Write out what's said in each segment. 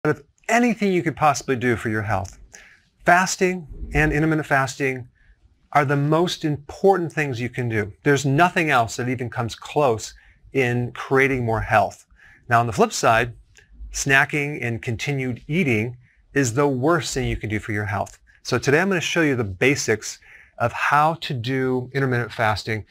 But of anything you could possibly do for your health, fasting and intermittent fasting are the most important things you can do. There's nothing else that even comes close in creating more health. Now, on the flip side, snacking and continued eating is the worst thing you can do for your health. So today I'm going to show you the basics of how to do intermittent fasting.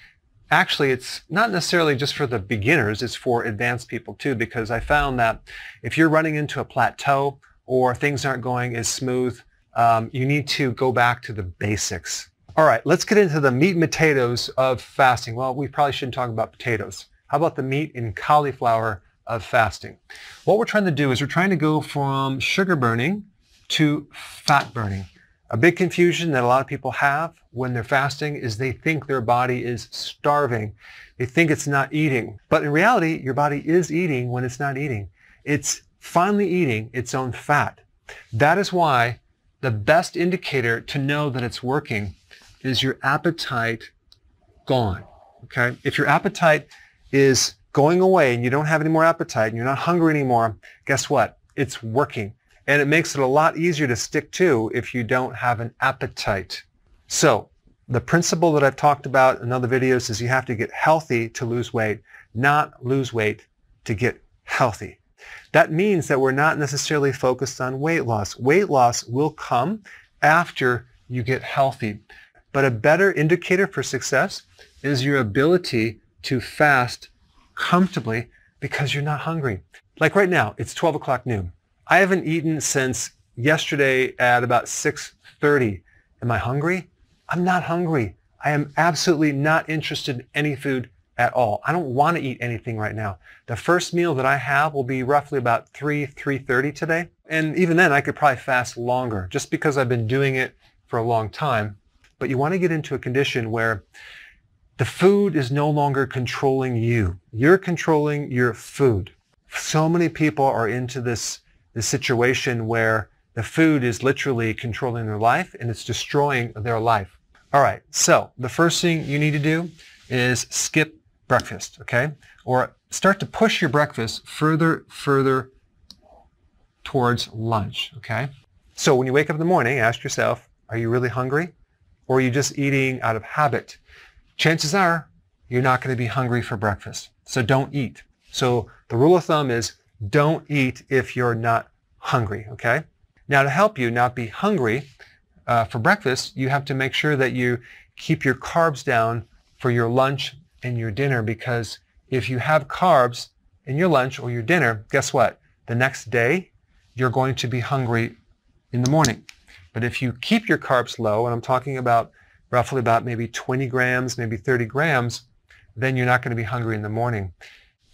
Actually, it's not necessarily just for the beginners, it's for advanced people too, because I found that if you're running into a plateau or things aren't going as smooth, you need to go back to the basics. All right, let's get into the meat and potatoes of fasting. Well, we probably shouldn't talk about potatoes. How about the meat and cauliflower of fasting? What we're trying to do is we're trying to go from sugar burning to fat burning. A big confusion that a lot of people have when they're fasting is they think their body is starving. They think it's not eating. But in reality, your body is eating when it's not eating. It's finally eating its own fat. That is why the best indicator to know that it's working is your appetite gone. Okay? If your appetite is going away and you don't have any more appetite and you're not hungry anymore, guess what? It's working. And it makes it a lot easier to stick to if you don't have an appetite. So the principle that I've talked about in other videos is you have to get healthy to lose weight, not lose weight to get healthy. That means that we're not necessarily focused on weight loss. Weight loss will come after you get healthy. But a better indicator for success is your ability to fast comfortably because you're not hungry. Like right now, it's 12 o'clock noon. I haven't eaten since yesterday at about 6:30. Am I hungry? I'm not hungry. I am absolutely not interested in any food at all. I don't want to eat anything right now. The first meal that I have will be roughly about 3:30 today. And even then, I could probably fast longer just because I've been doing it for a long time. But you want to get into a condition where the food is no longer controlling you. You're controlling your food. So many people are into this situation where the food is literally controlling their life and it's destroying their life. All right, so the first thing you need to do is skip breakfast, okay? Or start to push your breakfast further towards lunch, okay? So when you wake up in the morning, ask yourself, are you really hungry? Or are you just eating out of habit? Chances are you're not going to be hungry for breakfast, so don't eat. So the rule of thumb is don't eat if you're not hungry, okay? Now to help you not be hungry for breakfast, you have to make sure that you keep your carbs down for your lunch and your dinner, because if you have carbs in your lunch or your dinner, guess what? The next day, you're going to be hungry in the morning. But if you keep your carbs low, and I'm talking about roughly about maybe 20 grams, maybe 30 grams, then you're not going to be hungry in the morning.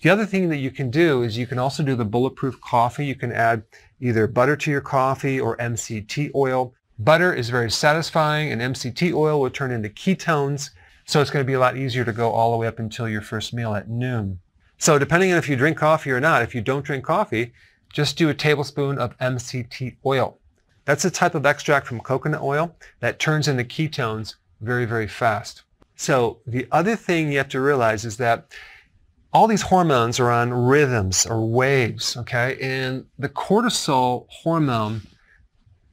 The other thing that you can do is you can also do the bulletproof coffee. You can add either butter to your coffee or MCT oil. Butter is very satisfying and MCT oil will turn into ketones. So it's going to be a lot easier to go all the way up until your first meal at noon. So depending on if you drink coffee or not, if you don't drink coffee, just do a tablespoon of MCT oil. That's a type of extract from coconut oil that turns into ketones very, very fast. So the other thing you have to realize is that all these hormones are on rhythms or waves, okay? And the cortisol hormone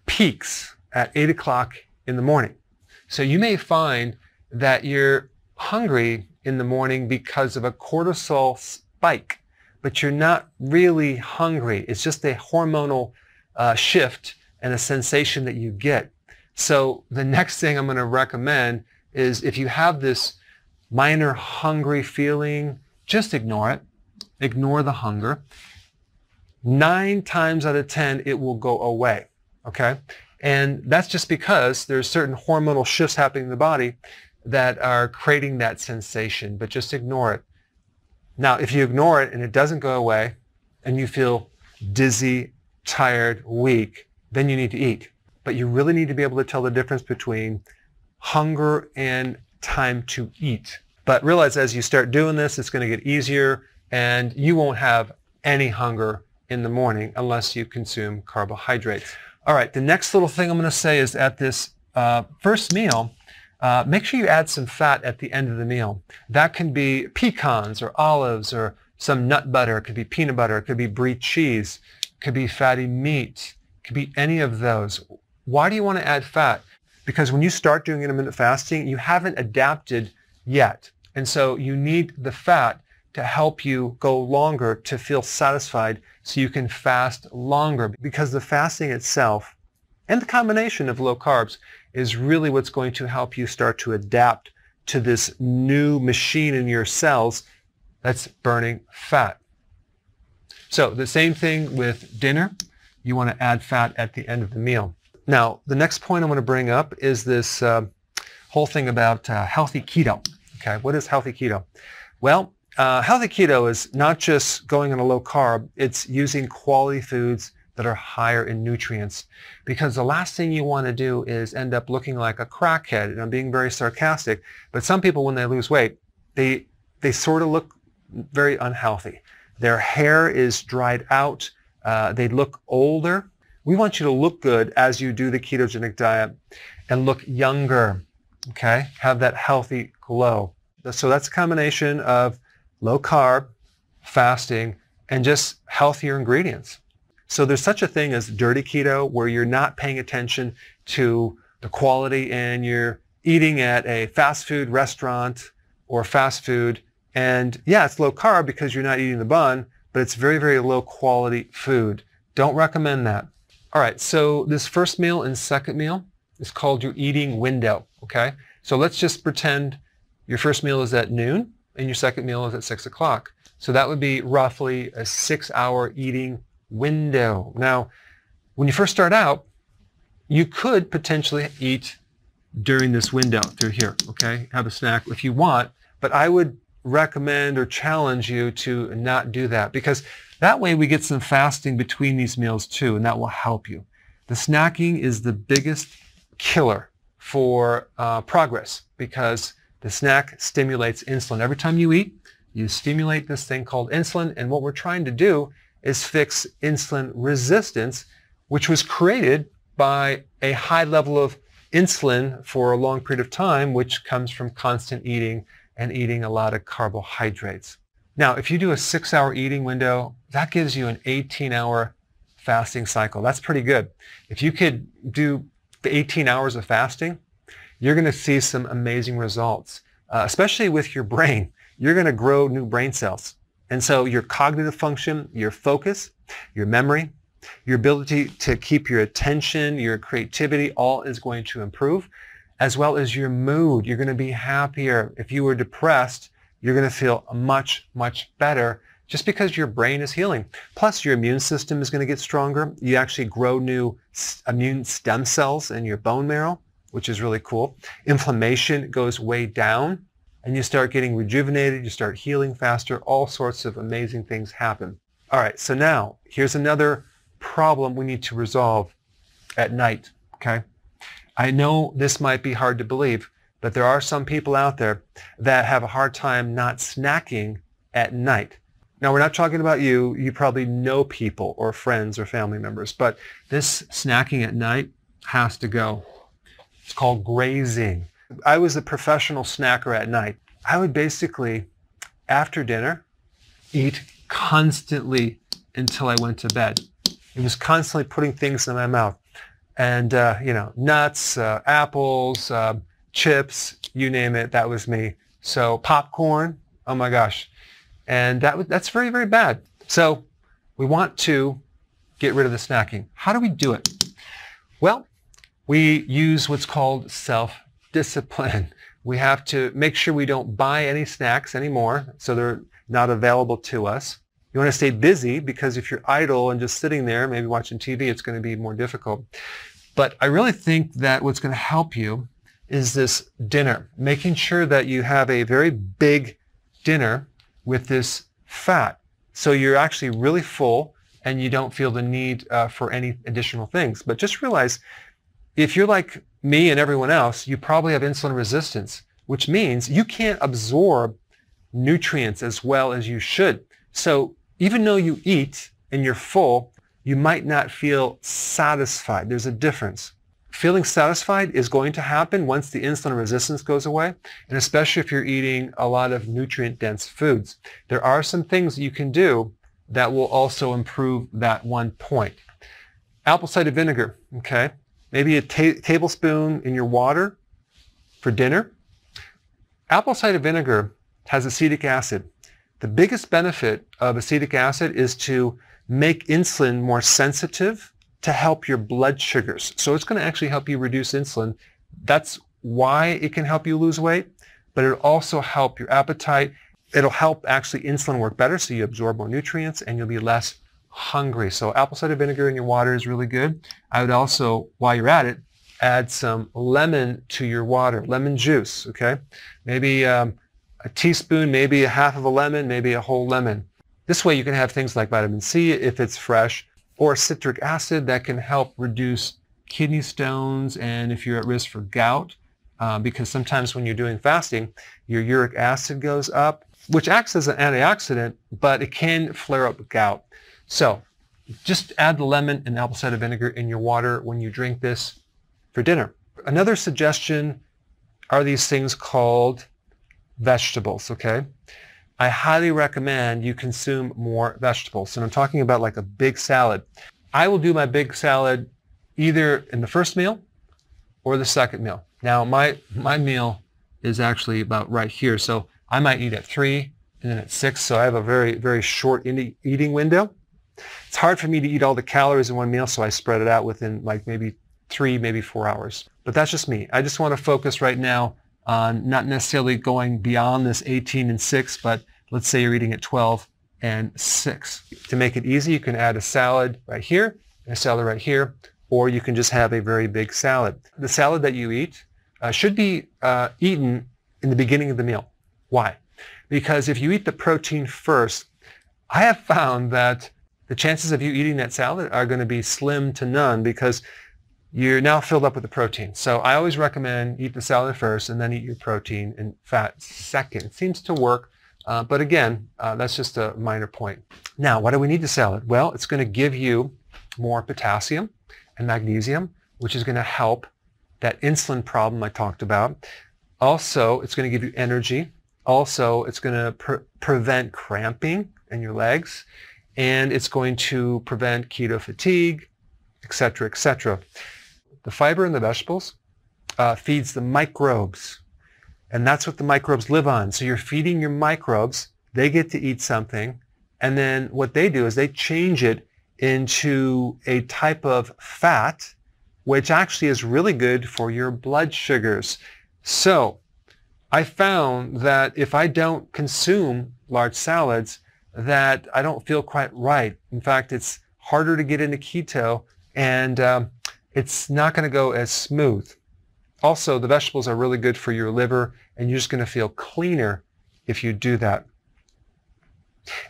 peaks at 8 o'clock in the morning. So you may find that you're hungry in the morning because of a cortisol spike, but you're not really hungry. It's just a hormonal shift and a sensation that you get. So the next thing I'm going to recommend is if you have this minor hungry feeling, just ignore it. Ignore the hunger. 9 times out of 10, it will go away, okay? And that's just because there's certain hormonal shifts happening in the body that are creating that sensation, but just ignore it. Now, if you ignore it and it doesn't go away and you feel dizzy, tired, weak, then you need to eat. But you really need to be able to tell the difference between hunger and time to eat. But realize as you start doing this, it's going to get easier and you won't have any hunger in the morning unless you consume carbohydrates. All right, the next little thing I'm going to say is at this first meal, make sure you add some fat at the end of the meal. That can be pecans or olives or some nut butter. It could be peanut butter. It could be brie cheese. could be fatty meat, could be any of those. Why do you want to add fat? Because when you start doing intermittent fasting, you haven't adapted yet. And so you need the fat to help you go longer, to feel satisfied, so you can fast longer. Because the fasting itself and the combination of low carbs is really what's going to help you start to adapt to this new machine in your cells that's burning fat. So the same thing with dinner. You want to add fat at the end of the meal. Now, the next point I want to bring up is this whole thing about healthy keto. Okay, what is healthy keto? Well, healthy keto is not just going on a low carb, it's using quality foods that are higher in nutrients. Because the last thing you want to do is end up looking like a crackhead. And I'm being very sarcastic, but some people, when they lose weight, they sort of look very unhealthy. Their hair is dried out. They look older. We want you to look good as you do the ketogenic diet and look younger, okay? Have that healthy glow. So that's a combination of low carb, fasting, and just healthier ingredients. So there's such a thing as dirty keto, where you're not paying attention to the quality and you're eating at a fast food restaurant or fast food. And yeah, it's low carb because you're not eating the bun, but it's very, very low quality food. Don't recommend that. All right, so this first meal and second meal is called your eating window, okay? So let's just pretend your first meal is at noon and your second meal is at 6 o'clock. So that would be roughly a 6-hour eating window. Now, when you first start out, you could potentially eat during this window through here, okay? Have a snack if you want, but I would recommend or challenge you to not do that, because that way we get some fasting between these meals too, and that will help you. The snacking is the biggest killer for progress, because the snack stimulates insulin. Every time you eat, you stimulate this thing called insulin, and what we're trying to do is fix insulin resistance, which was created by a high level of insulin for a long period of time, which comes from constant eating and eating a lot of carbohydrates. Now, if you do a 6-hour eating window, that gives you an 18-hour fasting cycle. That's pretty good. If you could do 18 hours of fasting, you're going to see some amazing results, especially with your brain. You're going to grow new brain cells. And so your cognitive function, your focus, your memory, your ability to keep your attention, your creativity, all is going to improve, as well as your mood. You're going to be happier. If you were depressed, you're going to feel much, much better just because your brain is healing. Plus, your immune system is going to get stronger. You actually grow new immune stem cells in your bone marrow, which is really cool. Inflammation goes way down, and you start getting rejuvenated. You start healing faster. All sorts of amazing things happen. All right, so now here's another problem we need to resolve at night, okay? I know this might be hard to believe, but there are some people out there that have a hard time not snacking at night. Now, we're not talking about you. You probably know people or friends or family members, but this snacking at night has to go. It's called grazing. I was a professional snacker at night. I would basically, after dinner, eat constantly until I went to bed. It was constantly putting things in my mouth. And, nuts, apples, chips, you name it, that was me. So popcorn, oh my gosh. And that's very, very bad. So we want to get rid of the snacking. How do we do it? Well, we use what's called self-discipline. We have to make sure we don't buy any snacks anymore, so they're not available to us. You want to stay busy, because if you're idle and just sitting there, maybe watching TV, it's going to be more difficult. But I really think that what's going to help you is this dinner, making sure that you have a very big dinner with this fat. So you're actually really full and you don't feel the need for any additional things. But just realize, if you're like me and everyone else, you probably have insulin resistance, which means you can't absorb nutrients as well as you should. So even though you eat and you're full, you might not feel satisfied. There's a difference. Feeling satisfied is going to happen once the insulin resistance goes away, and especially if you're eating a lot of nutrient-dense foods. There are some things you can do that will also improve that one point. Apple cider vinegar, okay? Maybe a tablespoon in your water for dinner. Apple cider vinegar has acetic acid. The biggest benefit of acetic acid is to make insulin more sensitive to help your blood sugars. So it's going to actually help you reduce insulin. That's why it can help you lose weight, but it'll also help your appetite. It'll help actually insulin work better so you absorb more nutrients and you'll be less hungry. So apple cider vinegar in your water is really good. I would also, while you're at it, add some lemon to your water, lemon juice, okay? Maybe a teaspoon, maybe a half of a lemon, maybe a whole lemon. This way you can have things like vitamin C if it's fresh, or citric acid that can help reduce kidney stones and if you're at risk for gout, because sometimes when you're doing fasting, your uric acid goes up, which acts as an antioxidant, but it can flare up gout. So just add the lemon and apple cider vinegar in your water when you drink this for dinner. Another suggestion are these things called vegetables, okay? I highly recommend you consume more vegetables. And I'm talking about like a big salad. I will do my big salad either in the first meal or the second meal. Now my meal is actually about right here. So I might eat at 3 and then at 6. So I have a very, very short eating window. It's hard for me to eat all the calories in one meal, so I spread it out within like maybe 3, maybe 4 hours. But that's just me. I just want to focus right now on not necessarily going beyond this 18 and 6, but let's say you're eating at 12 and 6. To make it easy, you can add a salad right here and a salad right here, or you can just have a very big salad. The salad that you eat should be eaten in the beginning of the meal. Why? Because if you eat the protein first, I have found that the chances of you eating that salad are going to be slim to none because you're now filled up with the protein. So I always recommend eat the salad first and then eat your protein and fat second. It seems to work, but again, that's just a minor point. Now, why do we need the salad? Well, it's going to give you more potassium and magnesium, which is going to help that insulin problem I talked about. Also, it's going to give you energy. Also, it's going to prevent cramping in your legs, and it's going to prevent keto fatigue, etc., etc. The fiber in the vegetables feeds the microbes, and that's what the microbes live on. So you're feeding your microbes, they get to eat something, and then what they do is they change it into a type of fat, which actually is really good for your blood sugars. So I found that if I don't consume large salads, that I don't feel quite right. In fact, it's harder to get into keto, and it's not going to go as smooth. Also, the vegetables are really good for your liver, and you're just going to feel cleaner if you do that.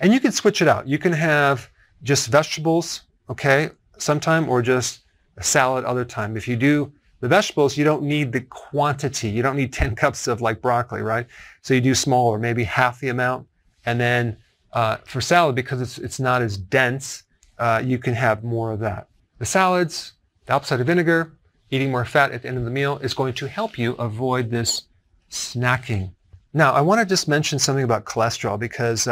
And you can switch it out. You can have just vegetables, okay, sometime, or just a salad other time. If you do the vegetables, you don't need the quantity. You don't need 10 cups of like broccoli, right? So you do smaller, maybe half the amount. And then for salad, because it's not as dense, you can have more of that. The salads, the apple cider vinegar, eating more fat at the end of the meal is going to help you avoid this snacking. Now, I want to just mention something about cholesterol because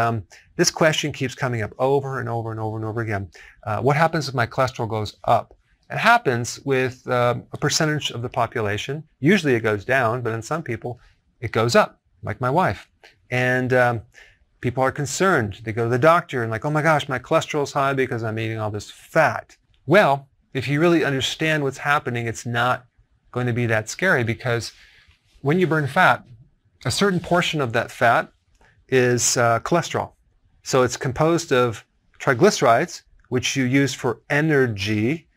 this question keeps coming up over and over and over and over again. What happens if my cholesterol goes up? It happens with a percentage of the population. Usually it goes down, but in some people it goes up, like my wife. And people are concerned. They go to the doctor and like, oh my gosh, my cholesterol is high because I'm eating all this fat. Well, if you really understand what's happening, it's not going to be that scary because when you burn fat, a certain portion of that fat is cholesterol. So it's composed of triglycerides, which you use for energy,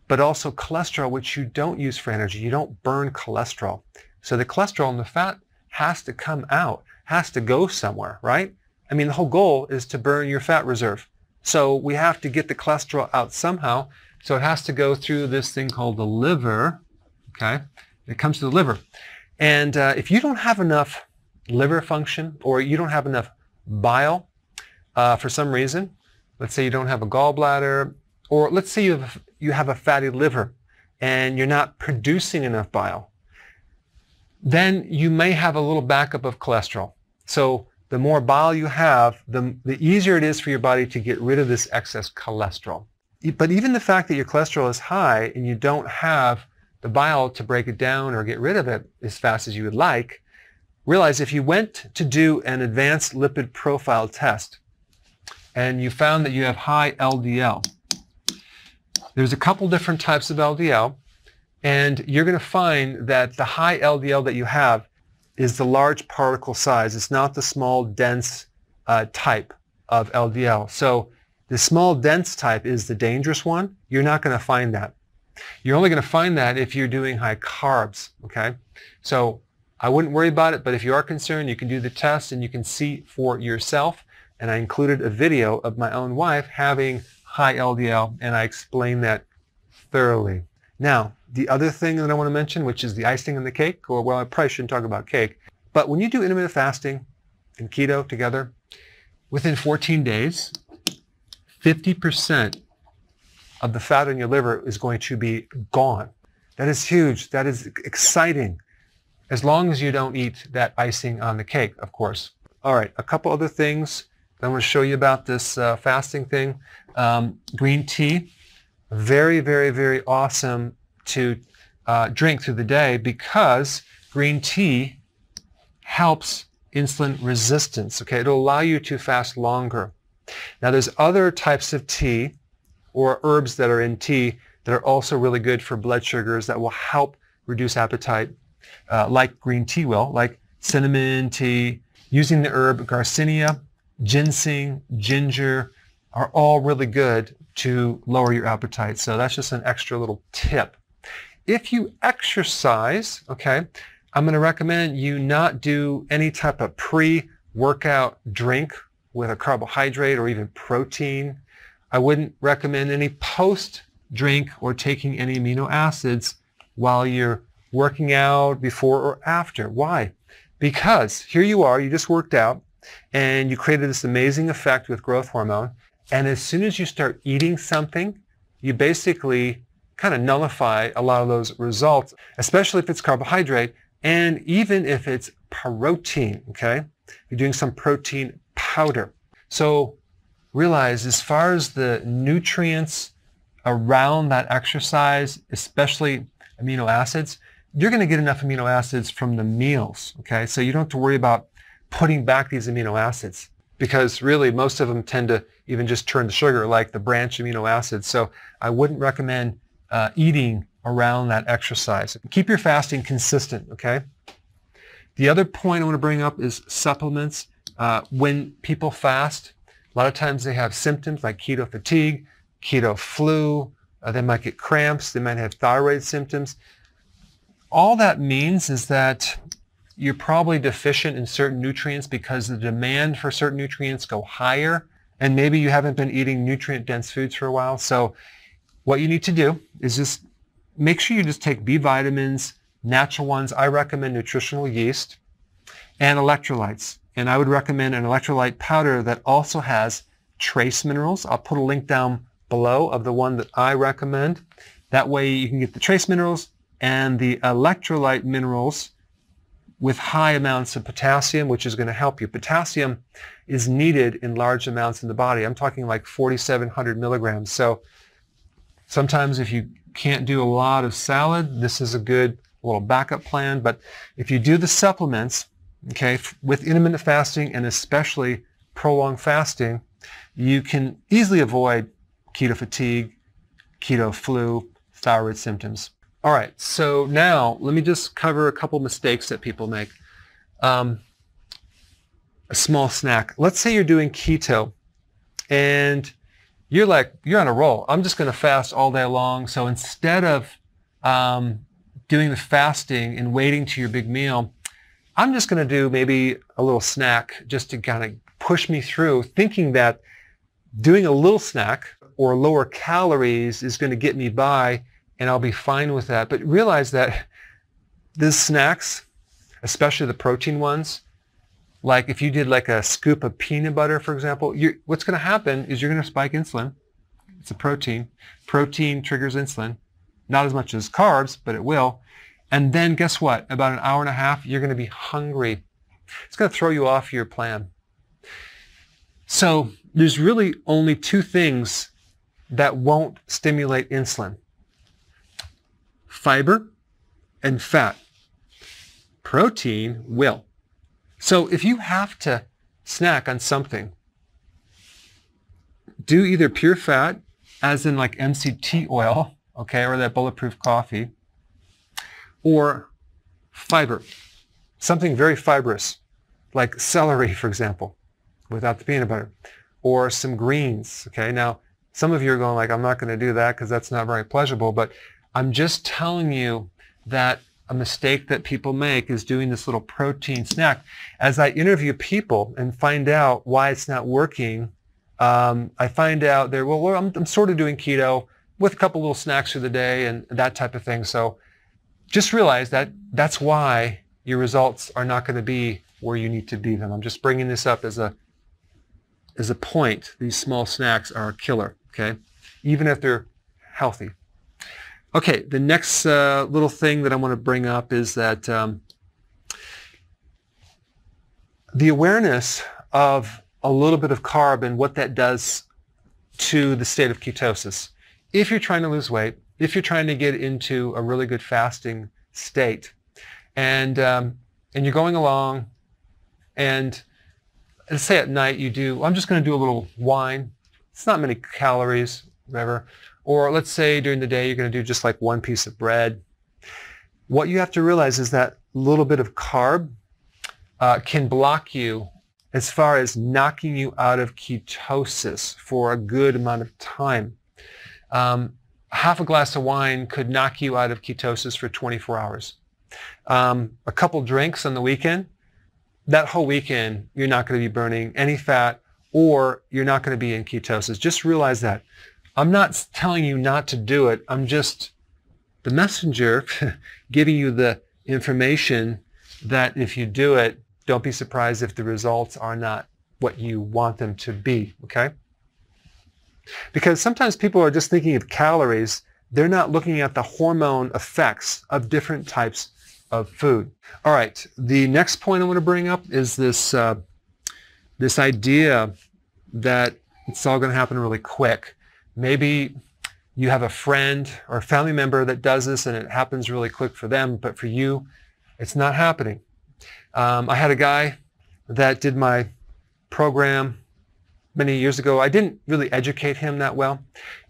but also cholesterol, which you don't use for energy. You don't burn cholesterol. So the cholesterol in the fat has to come out, has to go somewhere, right? I mean, the whole goal is to burn your fat reserve. So we have to get the cholesterol out somehow. So it has to go through this thing called the liver, okay? It comes to the liver. And if you don't have enough liver function or you don't have enough bile for some reason, let's say you don't have a gallbladder, or let's say you have a fatty liver and you're not producing enough bile, then you may have a little backup of cholesterol. So the more bile you have, the easier it is for your body to get rid of this excess cholesterol. But even the fact that your cholesterol is high and you don't have the bile to break it down or get rid of it as fast as you would like, realize if you went to do an advanced lipid profile test and you found that you have high LDL, there's a couple different types of LDL, and you're going to find that the high LDL that you have is the large particle size. It's not the small, dense type of LDL. So the small, dense type is the dangerous one. You're not going to find that. You're only going to find that if you're doing high carbs, okay? So I wouldn't worry about it, but if you are concerned, you can do the test and you can see for yourself. And I included a video of my own wife having high LDL, and I explained that thoroughly. Now, the other thing that I want to mention, which is the icing on the cake, or well, I probably shouldn't talk about cake, but when you do intermittent fasting and keto together, within 14 days, 50% of the fat in your liver is going to be gone. That is huge. That is exciting. As long as you don't eat that icing on the cake, of course. All right, a couple other things that I want to show you about this fasting thing. Green tea, very, very, very awesome to drink through the day because green tea helps insulin resistance. Okay, it'll allow you to fast longer. Now, there's other types of tea or herbs that are in tea that are also really good for blood sugars that will help reduce appetite, like green tea will, like cinnamon tea, using the herb garcinia, ginseng, ginger are all really good to lower your appetite. So that's just an extra little tip. If you exercise, okay, I'm going to recommend you not do any type of pre-workout drink with a carbohydrate or even protein. I wouldn't recommend any post-drink or taking any amino acids while you're working out, before or after. Why? Because here you are, you just worked out, and you created this amazing effect with growth hormone, and as soon as you start eating something, you basically kind of nullify a lot of those results, especially if it's carbohydrate, and even if it's protein, okay? You're doing some protein powder. So realize, as far as the nutrients around that exercise, especially amino acids, you're going to get enough amino acids from the meals, okay? So you don't have to worry about putting back these amino acids, because really most of them tend to even just turn to sugar, like the branch amino acids. So I wouldn't recommend eating around that exercise. Keep your fasting consistent, okay? The other point I want to bring up is supplements. When people fast, a lot of times they have symptoms like keto fatigue, keto flu, they might get cramps, they might have thyroid symptoms. All that means is that you're probably deficient in certain nutrients because the demand for certain nutrients go higher, and maybe you haven't been eating nutrient-dense foods for a while. So what you need to do is just make sure you just take B vitamins, natural ones. I recommend nutritional yeast and electrolytes. And I would recommend an electrolyte powder that also has trace minerals. I'll put a link down below of the one that I recommend. That way you can get the trace minerals and the electrolyte minerals with high amounts of potassium, which is going to help you. Potassium is needed in large amounts in the body. I'm talking like 4,700 milligrams. So sometimes if you can't do a lot of salad, this is a good little backup plan. But if you do the supplements, okay, with intermittent fasting and especially prolonged fasting, you can easily avoid keto fatigue, keto flu, thyroid symptoms. All right, so now let me just cover a couple mistakes that people make. A small snack. Let's say you're doing keto and you're on a roll. I'm just going to fast all day long. So instead of doing the fasting and waiting to your big meal, I'm just going to do maybe a little snack just to kind of push me through, thinking that doing a little snack or lower calories is going to get me by and I'll be fine with that. But realize that these snacks, especially the protein ones, like if you did like a scoop of peanut butter, for example, what's going to happen is you're going to spike insulin. It's a protein. Protein triggers insulin. Not as much as carbs, but it will. And then guess what? About an hour and a half, you're going to be hungry. It's going to throw you off your plan. So there's really only two things that won't stimulate insulin: fiber and fat. Protein will. So if you have to snack on something, do either pure fat, as in like MCT oil, okay, or that bulletproof coffee, or fiber, something very fibrous, like celery, for example, without the peanut butter, or some greens, okay? Now, some of you are going like, I'm not going to do that because that's not very pleasurable, but I'm just telling you that a mistake that people make is doing this little protein snack. As I interview people and find out why it's not working, I find out they're, well, I'm sort of doing keto with a couple little snacks through the day and that type of thing. So just realize that that's why your results are not going to be where you need to be them. I'm just bringing this up as a point. These small snacks are a killer, okay? Even if they're healthy. Okay, the next little thing that I want to bring up is that the awareness of a little bit of carb and what that does to the state of ketosis. If you're trying to lose weight, if you're trying to get into a really good fasting state, and you're going along, and let's say at night you do, I'm just going to do a little wine. It's not many calories, whatever. Or let's say during the day you're going to do just like one piece of bread. What you have to realize is that little bit of carb can block you as far as knocking you out of ketosis for a good amount of time. Half a glass of wine could knock you out of ketosis for 24 hours. A couple drinks on the weekend, that whole weekend you're not going to be burning any fat, or you're not going to be in ketosis. Just realize that. I'm not telling you not to do it. I'm just the messenger giving you the information that if you do it, don't be surprised if the results are not what you want them to be, okay? Because sometimes people are just thinking of calories. They're not looking at the hormone effects of different types of food. All right, the next point I want to bring up is this, this idea that it's all going to happen really quick. Maybe you have a friend or a family member that does this and it happens really quick for them, but for you, it's not happening. I had a guy that did my program many years ago. I didn't really educate him that well.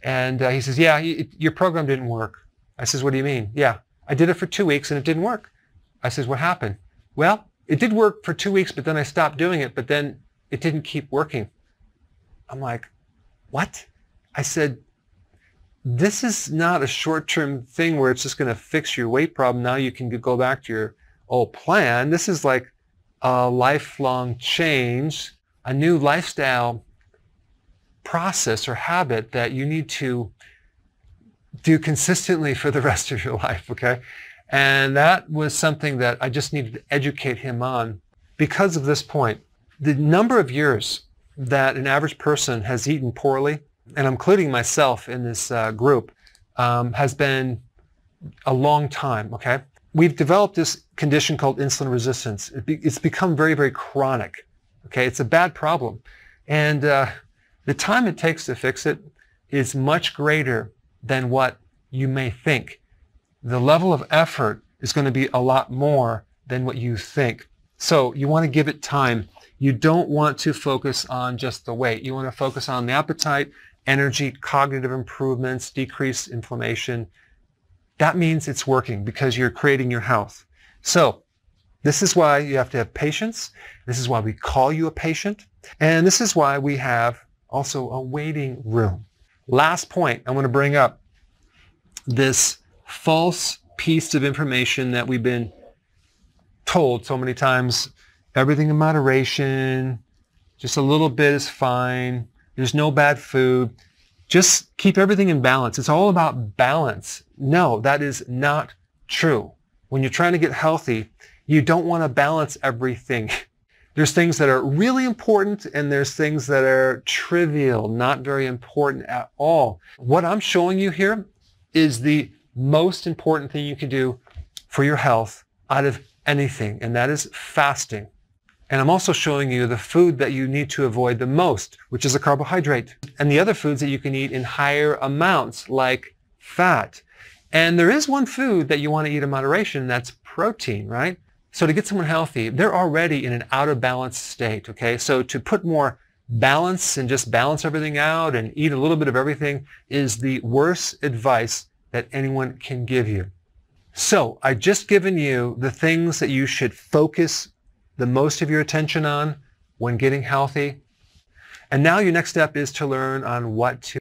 And he says, yeah, your program didn't work. I says, what do you mean? Yeah, I did it for 2 weeks and it didn't work. I says, what happened? Well, it did work for 2 weeks, but then I stopped doing it, but then it didn't keep working. I'm like, what? I said, this is not a short-term thing where it's just going to fix your weight problem. Now you can go back to your old plan. This is like a lifelong change, a new lifestyle process or habit that you need to do consistently for the rest of your life, okay? And that was something that I just needed to educate him on because of this point. The number of years that an average person has eaten poorly, and I'm including myself in this group, has been a long time, okay? We've developed this condition called insulin resistance. It's become very, very chronic, okay? It's a bad problem. And the time it takes to fix it is much greater than what you may think. The level of effort is going to be a lot more than what you think. So you want to give it time. You don't want to focus on just the weight. You want to focus on the appetite, energy, cognitive improvements, decreased inflammation. That means it's working because you're creating your health. So this is why you have to have patience. This is why we call you a patient. And this is why we have also a waiting room. Last point I want to bring up, this false piece of information that we've been told so many times, everything in moderation, just a little bit is fine, there's no bad food, just keep everything in balance. It's all about balance. No, that is not true. When you're trying to get healthy, you don't want to balance everything. There's things that are really important and there's things that are trivial, not very important at all. What I'm showing you here is the most important thing you can do for your health out of anything, and that is fasting. And I'm also showing you the food that you need to avoid the most, which is a carbohydrate, and the other foods that you can eat in higher amounts, like fat. And there is one food that you want to eat in moderation, and that's protein, right? So to get someone healthy, they're already in an out of balance state, okay? So to put more balance and just balance everything out and eat a little bit of everything is the worst advice that anyone can give you. So I've just given you the things that you should focus the most of your attention on when getting healthy. And now your next step is to learn on what to